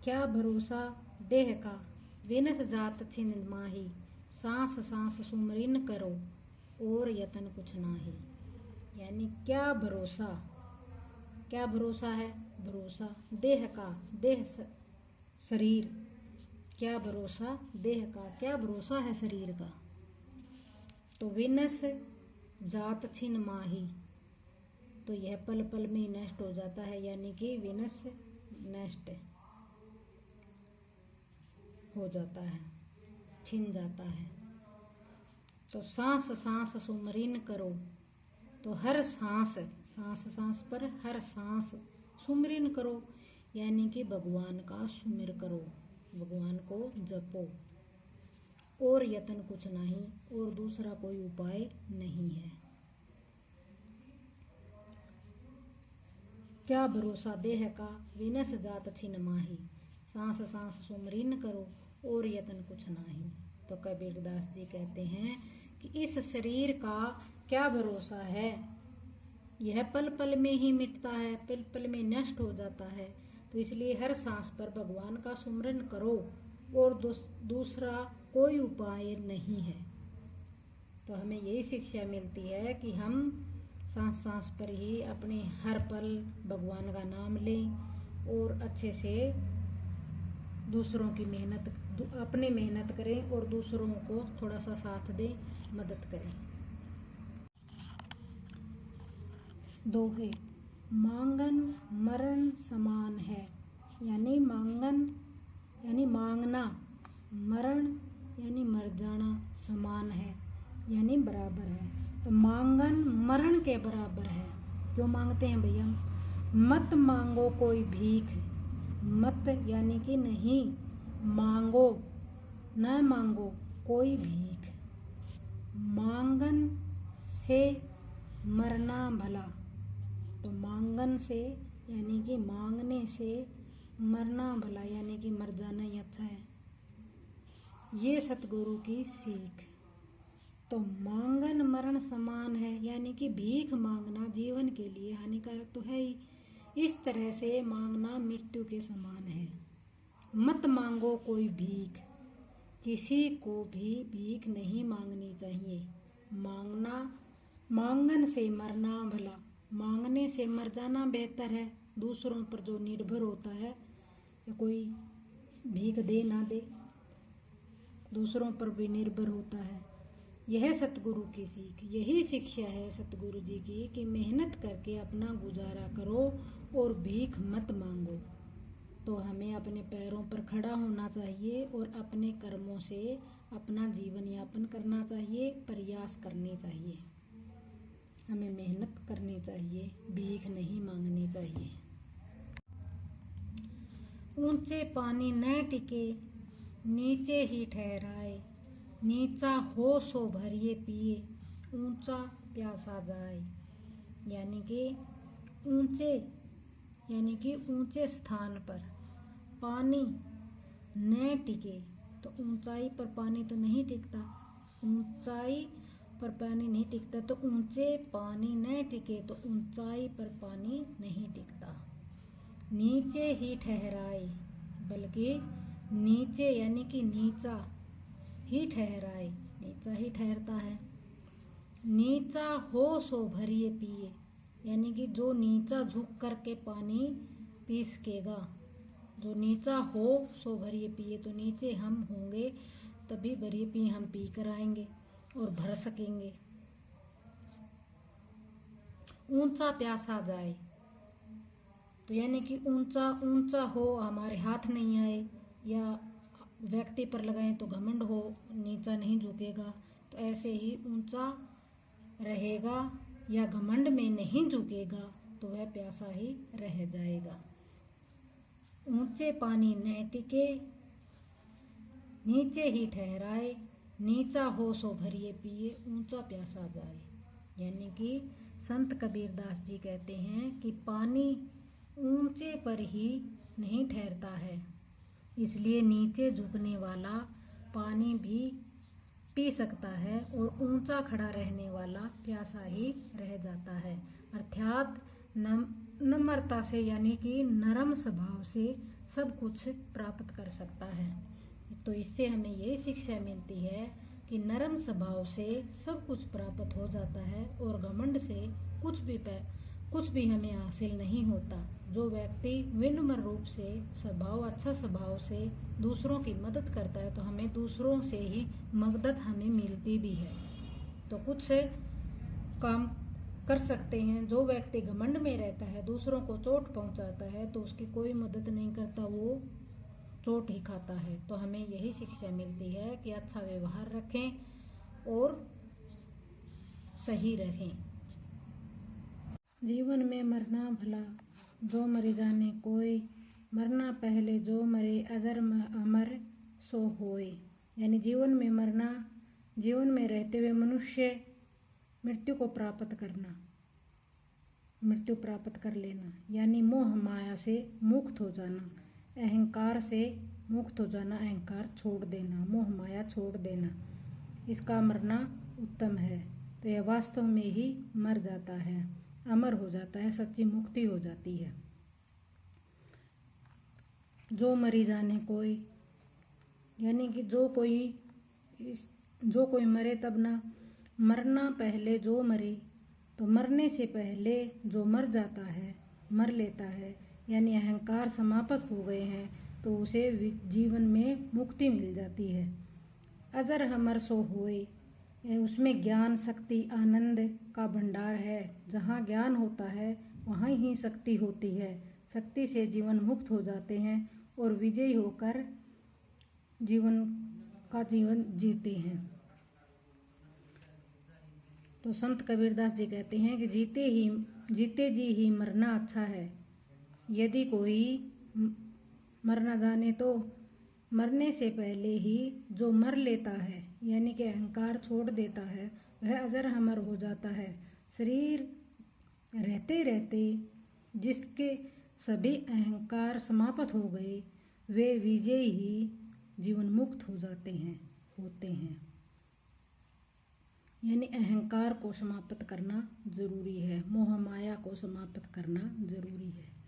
क्या भरोसा देह का, विनस जात छिन माही। सांस सांस सुमरिन करो, और यतन कुछ नाही। यानी क्या भरोसा, क्या भरोसा है? भरोसा देह का, देह शरीर। क्या भरोसा देह का, क्या भरोसा है शरीर का? तो विनस जात छिन माही, तो यह पल पल में नष्ट हो जाता है। यानी कि विनस नष्ट हो जाता है, छिन जाता है। तो सांस सांस सुमरिन करो, तो हर सांस, सांस सांस पर हर सांस सुमरिन करो, यानी कि भगवान का सुमिर करो, भगवान को जपो। और यतन कुछ नहीं, और दूसरा कोई उपाय नहीं है। क्या भरोसा देह का, विनस जात छिन माही। सांस सांस सुमरिन करो, और यतन कुछ नहीं। तो कबीरदास जी कहते हैं कि इस शरीर का क्या भरोसा है, यह पल पल में ही मिटता है, पल पल में नष्ट हो जाता है। तो इसलिए हर सांस पर भगवान का सुमरन करो, और दूसरा कोई उपाय नहीं है। तो हमें यही शिक्षा मिलती है कि हम सांस सांस पर ही अपने हर पल भगवान का नाम लें, और अच्छे से दूसरों की मेहनत, अपने मेहनत करें और दूसरों को थोड़ा सा साथ दें, मदद करें। दोहे, मांगन मरण समान है। यानी मांगन यानी मांगना, मरण यानी मर जाना, समान है यानी बराबर है। तो मांगन मरण के बराबर है। क्यों मांगते हैं भैया? मत मांगो कोई भीख, मत यानी कि नहीं, मांगो न मांगो कोई भीख। मांगन से मरना भला, तो मांगन से यानी कि मांगने से मरना भला, यानी कि मर जाना ही अच्छा है। ये सतगुरु की सीख। तो मांगन मरण समान है, यानी कि भीख मांगना जीवन के लिए हानिकारक तो है ही, इस तरह से मांगना मृत्यु के समान है। मत मांगो कोई भीख, किसी को भी भीख नहीं मांगनी चाहिए। मांगना, मांगन से मरना भला, मांगने से मर जाना बेहतर है। दूसरों पर जो निर्भर होता है, या कोई भीख दे ना दे, दूसरों पर भी निर्भर होता है। यह सतगुरु की सीख, यही शिक्षा है सतगुरु जी की कि मेहनत करके अपना गुजारा करो और भीख मत मांगो। तो हमें अपने पैरों पर खड़ा होना चाहिए और अपने कर्मों से अपना जीवन यापन करना चाहिए, प्रयास करने चाहिए। हमें मेहनत करनी चाहिए, भीख नहीं मांगनी चाहिए। ऊंचे पानी न टिके, नीचे ही ठहराए। नीचा हो सो भरिए पिए, ऊंचा प्यासा जाए। यानी कि ऊंचे, यानी कि ऊंचे स्थान पर पानी न टिके, तो ऊंचाई पर पानी तो नहीं टिकता, ऊंचाई पर पानी नहीं टिकता। तो ऊंचे पानी न टिके तो ऊंचाई पर पानी नहीं टिकता। नीचे ही ठहराए, बल्कि नीचे यानी कि नीचा ही ठहराए, नीचा ही ठहरता है। नीचा हो सो भरिए पिए, यानी कि जो नीचा झुक करके पानी पी सकेगा, जो नीचा हो सो भरिए पिए, तो नीचे हम होंगे तभी भरिए पिए हम पी कर आएंगे और भर सकेंगे। ऊंचा प्यासा जाए, तो यानी कि ऊंचा ऊंचा हो, हमारे हाथ नहीं आए या व्यक्ति पर लगाएं तो घमंड हो, नीचा नहीं झुकेगा। तो ऐसे ही ऊंचा रहेगा या घमंड में नहीं झुकेगा तो वह प्यासा ही रह जाएगा। ऊंचे पानी न टिके, नीचे ही ठहराए। नीचा हो सो भरिए पिए, ऊंचा प्यासा जाए। यानी कि संत कबीरदास जी कहते हैं कि पानी ऊंचे पर ही नहीं ठहरता है, इसलिए नीचे झुकने वाला पानी भी पी सकता है और ऊंचा खड़ा रहने वाला प्यासा ही रह जाता है। अर्थात नम्रता से, यानी कि नरम स्वभाव से सब कुछ प्राप्त कर सकता है। तो इससे हमें यही शिक्षा मिलती है कि नरम स्वभाव से सब कुछ प्राप्त हो जाता है और घमंड से कुछ भी हमें हासिल नहीं होता। जो व्यक्ति विनम्र रूप से अच्छा स्वभाव से दूसरों की मदद करता है तो हमें दूसरों से ही मदद हमें मिलती भी है। तो कुछ काम कर सकते हैं। जो व्यक्ति घमंड में रहता है, दूसरों को चोट पहुंचाता है, तो उसकी कोई मदद नहीं करता, वो चोट ही खाता है। तो हमें यही शिक्षा मिलती है कि अच्छा व्यवहार रखें और सही रहें। जीवन में मरना भला जो मरि जाने कोय, मरना पहले जो मरे अजर अमर सो होए। यानी जीवन में मरना, जीवन में रहते हुए मनुष्य मृत्यु प्राप्त कर लेना, यानी मोह माया से मुक्त हो जाना, अहंकार से मुक्त हो जाना, अहंकार छोड़ देना, मोह माया छोड़ देना, इसका मरना उत्तम है। तो यह वास्तव में ही मर जाता है, अमर हो जाता है, सच्ची मुक्ति हो जाती है। जो मरी जाने कोई, यानी कि जो कोई मरे तब ना, मरना पहले जो मरे, तो मरने से पहले जो मर जाता है, मर लेता है, यानी अहंकार समाप्त हो गए हैं, तो उसे जीवन में मुक्ति मिल जाती है। अजर अमर सो होए, उसमें ज्ञान शक्ति आनंद का भंडार है। जहाँ ज्ञान होता है वहाँ ही शक्ति होती है। शक्ति से जीवन मुक्त हो जाते हैं और विजयी होकर जीवन जीते हैं। तो संत कबीरदास जी कहते हैं कि जीते जी ही मरना अच्छा है। यदि कोई मरना जाने तो मरने से पहले ही जो मर लेता है, यानी कि अहंकार छोड़ देता है, वह अजर अमर हो जाता है। शरीर रहते रहते जिसके सभी अहंकार समाप्त हो गए, वे विजयी ही जीवन मुक्त हो जाते हैं, होते हैं। यानी अहंकार को समाप्त करना जरूरी है, मोह माया को समाप्त करना जरूरी है।